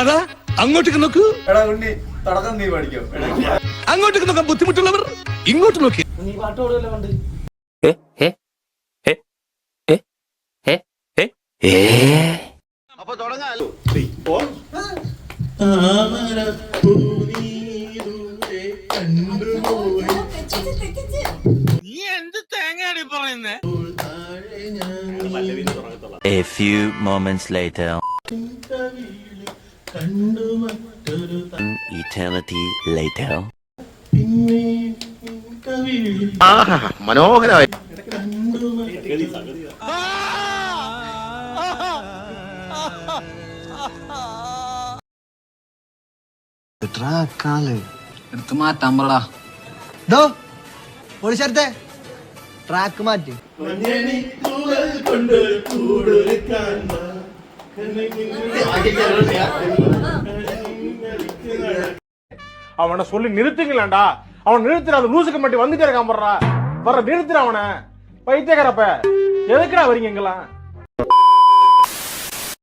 അതാ അങ്ങോട്ടേക്ക് നോക്കൂ. എടാ ഉണ്ണി തുടക്കം നീ പഠിക്കോ. അങ്ങോട്ടേക്ക് നോക്കാൻ ബുദ്ധിമുട്ടുള്ളവർ ഇങ്ങോട്ട് നോക്കി. നീ പാട്ട് പാടുമല്ലോ പണ്ട്. അപ്പൊ തുടങ്ങാലോ. നീ എന്ത് തേങ്ങയാടി പറയുന്നേ? A few moments later. Eternity later. മനോഹരമായി. എടുത്ത് മാറ്റാൻ പറടാ. പോലീസത്തെ ട്രാക്ക് മാറ്റി. அவனை சொல்லி நிறுத்துங்களேன்டா. அவன் நிறுத்துற அந்த லூசுக்கு மட்டும் வந்துட்டே இருக்கான். வர்ற நிறுத்துற அவனை. பைத்தியக்காரப்ப எதுக்குடா வரீங்க இங்கெல்லாம்?